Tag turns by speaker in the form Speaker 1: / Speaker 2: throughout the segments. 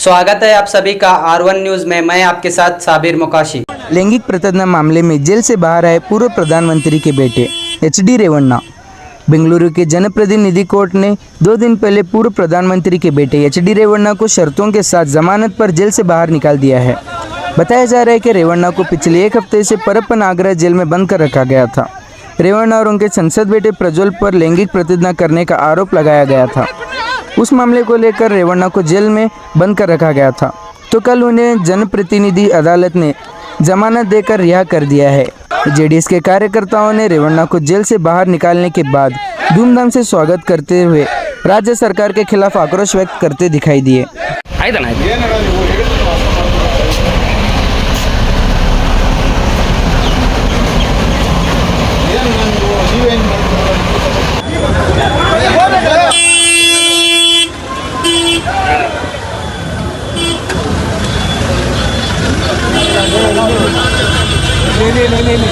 Speaker 1: स्वागत है आप सभी का R1 न्यूज में। मैं आपके साथ साबिर मुकाशी।
Speaker 2: लैंगिक प्रताड़ना मामले में जेल से बाहर आए पूर्व प्रधानमंत्री के बेटे HD रेवन्ना। बेंगलुरु के जनप्रतिनिधि कोर्ट ने 2 दिन पहले पूर्व प्रधानमंत्री के बेटे HD रेवन्ना को शर्तों के साथ जमानत पर जेल से बाहर निकाल दिया है। बताया जा रहा है कि रेवन्ना को पिछले 1 हफ्ते से परप्पन आगरा जेल में बंद कर रखा गया था। रेवन्ना और उनके संसद बेटे प्रज्वल पर लैंगिक प्रताड़ना करने का आरोप लगाया गया था। उस मामले को लेकर रेवन्ना को जेल में बंद कर रखा गया था, तो कल उन्हें जनप्रतिनिधि अदालत ने जमानत देकर रिहा कर दिया है। जेडीएस के कार्यकर्ताओं ने रेवन्ना को जेल से बाहर निकालने के बाद धूमधाम से स्वागत करते हुए राज्य सरकार के खिलाफ आक्रोश व्यक्त करते दिखाई दिए।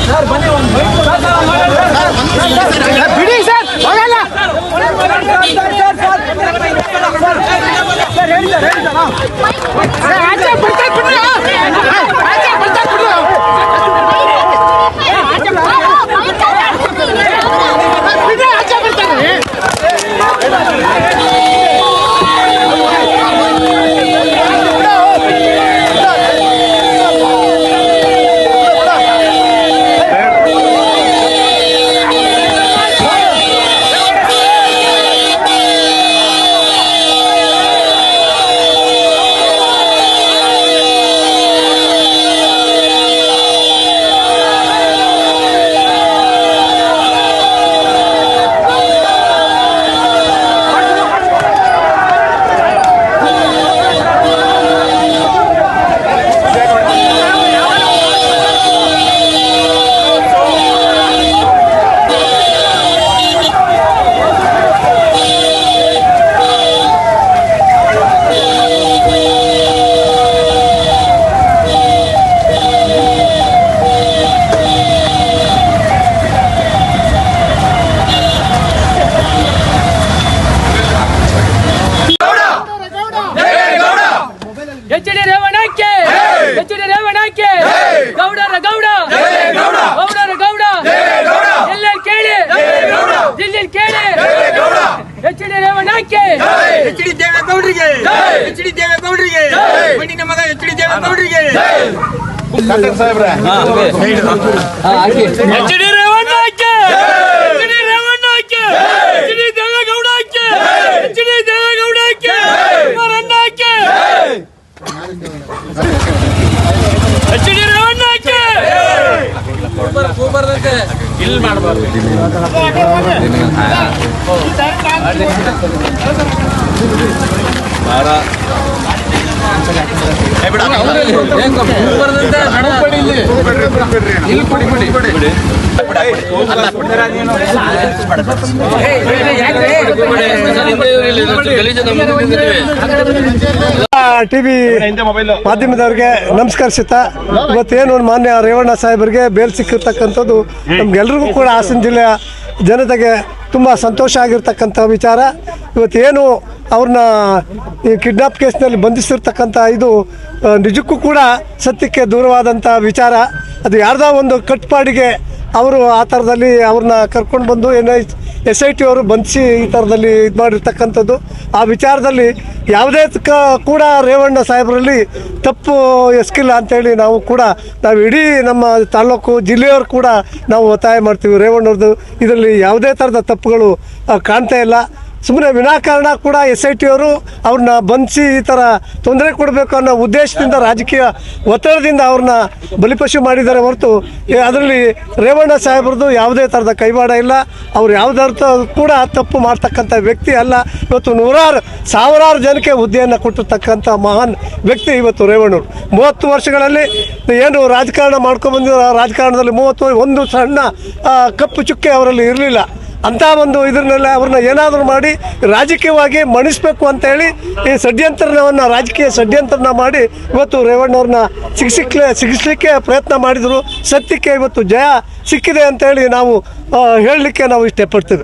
Speaker 3: सर बने बिड़ी सर होगಲ್ಲ सर रेडी सर आಚೆ ಬಿಡ್ತಾ ಬಿಡ್ರಿ ಆಚೆ ಬಿಡ್ತಾ ಬಿಡ್ರಿ ಆಚೆ ಬಿಡ್ತಾರೆ HD ರೇವಣ್ಣಕ್ಕೆ HD ರೇವಣ್ಣಕ್ಕೆ ಗೌಡರ ಗೌಡ ಗೌಡರ ಗೌಡ ಎಲ್ಲೆಲ್ಲಿ ಕೇಳಿ ದಿಲ್ಲಿ ಕೇಳಿ HD ರೇವಣ್ಣಕ್ಕೆ
Speaker 4: HD ದೇವೇಗೌಡರಿಗೆ HD ದೇವೇಗೌಡರಿಗೆ ಮಣ್ಣಿನ ಮಗ HD ದೇವೇಗೌಡರಿಗೆ ಸಾಹೇಬ್ರೆ HD ರೇವಣ್ಣಕ್ಕೆ HD ರೇವಣ್ಣಕ್ಕೆ HD ದೇವೇಗೌಡಕ್ಕೆ HD ದೇವೇಗೌಡಕ್ಕೆ ಮರಣ್ಣಕ್ಕೆ HD ರೇವಣ್ಣಕ್ಕೆ ಕೂಬರ್ದಂತೆ ಇಲ್ಲಿ ಮಾಡಬಾರ್ದು
Speaker 5: ಟಿವಿ ಮಾಧ್ಯಮದವರಿಗೆ ನಮಸ್ಕರಿಸುತ್ತಾ ಇವತ್ತೇನು ಮಾನ್ಯ ರೇವಣ್ಣ ಸಾಹೇಬರಿಗೆ ಬೇಲ್ ಸಿಕ್ಕಿರ್ತಕ್ಕಂಥದ್ದು ನಮ್ಗೆಲ್ರಿಗೂ ಕೂಡ ಹಾಸನ ಜಿಲ್ಲೆಯ ಜನತೆಗೆ ತುಂಬ ಸಂತೋಷ ಆಗಿರ್ತಕ್ಕಂಥ ವಿಚಾರ. ಇವತ್ತೇನು ಅವ್ರನ್ನ ಈ ಕಿಡ್ನಾಪ್ ಕೇಸ್ನಲ್ಲಿ ಬಂಧಿಸಿರ್ತಕ್ಕಂಥ ಇದು ನಿಜಕ್ಕೂ ಕೂಡ ಸತ್ಯಕ್ಕೆ ದೂರವಾದಂಥ ವಿಚಾರ. ಅದು ಯಾರ್ದೋ ಒಂದು ಕಟ್ಪಾಡಿಗೆ ಅವರು ಆ ಥರದಲ್ಲಿ ಅವ್ರನ್ನ ಕರ್ಕೊಂಡು ಬಂದು SIT ಅವರು ಬಂಧಿಸಿ ಈ ಥರದಲ್ಲಿ ಇದು ಮಾಡಿರ್ತಕ್ಕಂಥದ್ದು. ಆ ವಿಚಾರದಲ್ಲಿ ಯಾವುದೇ ಕೂಡ ರೇವಣ್ಣ ಸಾಹೇಬರಲ್ಲಿ ತಪ್ಪು ಎಸಗಿಲ್ಲ ಅಂಥೇಳಿ ನಾವು ಇಡೀ ನಮ್ಮ ತಾಲೂಕು ಜಿಲ್ಲೆಯವರು ಕೂಡ ನಾವು ಒತ್ತಾಯ ಮಾಡ್ತೀವಿ. ರೇವಣ್ಣವ್ರದ್ದು ಇದರಲ್ಲಿ ಯಾವುದೇ ಥರದ ತಪ್ಪುಗಳು ಕಾಣ್ತಾ ಇಲ್ಲ. ಸುಮ್ಮನೆ ವಿನಾಕಾರಣ ಕೂಡ SIT ಅವರು ಅವ್ರನ್ನ ಬಂಧಿಸಿ ಈ ಥರ ತೊಂದರೆ ಕೊಡಬೇಕು ಅನ್ನೋ ಉದ್ದೇಶದಿಂದ ರಾಜಕೀಯ ಒತ್ತಡದಿಂದ ಅವ್ರನ್ನ ಬಲಿಪಶು ಮಾಡಿದ್ದಾರೆ ಹೊರತು ಅದರಲ್ಲಿ ರೇವಣ್ಣ ಸಾಹೇಬ್ರದ್ದು ಯಾವುದೇ ಥರದ ಕೈವಾಡ ಇಲ್ಲ. ಅವ್ರು ಯಾವುದರ್ಥ ಕೂಡ ತಪ್ಪು ಮಾಡ್ತಕ್ಕಂಥ ವ್ಯಕ್ತಿ ಅಲ್ಲ. ಇವತ್ತು ಸಾವಿರಾರು ಜನಕ್ಕೆ ಹುದ್ದೆಯನ್ನು ಕೊಟ್ಟಿರ್ತಕ್ಕಂಥ ಮಹಾನ್ ವ್ಯಕ್ತಿ ಇವತ್ತು ರೇವಣ್ಣವ್ರು. 30 ವರ್ಷಗಳಲ್ಲಿ ಏನು ರಾಜಕಾರಣ ಮಾಡ್ಕೊಂಡ್ಬಂದಿರೋ ರಾಜಕಾರಣದಲ್ಲಿ ಒಂದು ಸಣ್ಣ ಕಪ್ಪು ಚುಕ್ಕೆ ಅವರಲ್ಲಿ ಇರಲಿಲ್ಲ. ಅಂಥ ಒಂದು ಇದನ್ನೆಲ್ಲ ಅವ್ರನ್ನ ಏನಾದರೂ ಮಾಡಿ ರಾಜಕೀಯವಾಗಿ ಮಣಿಸಬೇಕು ಅಂತೇಳಿ ಈ ಷಡ್ಯಂತ್ರವನ್ನು ರಾಜಕೀಯ ಷಡ್ಯಂತ್ರನ ಮಾಡಿ ಇವತ್ತು ರೇವಣ್ಣವ್ರನ್ನ ಸಿಗಿಸ್ಲಿಕ್ಕೆ ಪ್ರಯತ್ನ ಮಾಡಿದರು. ಸತ್ಯಕ್ಕೆ ಇವತ್ತು ಜಯ ಸಿಕ್ಕಿದೆ ಅಂತೇಳಿ ನಾವು ಹೇಳಲಿಕ್ಕೆ ನಾವು ಇಷ್ಟಪಡ್ತೀವಿ.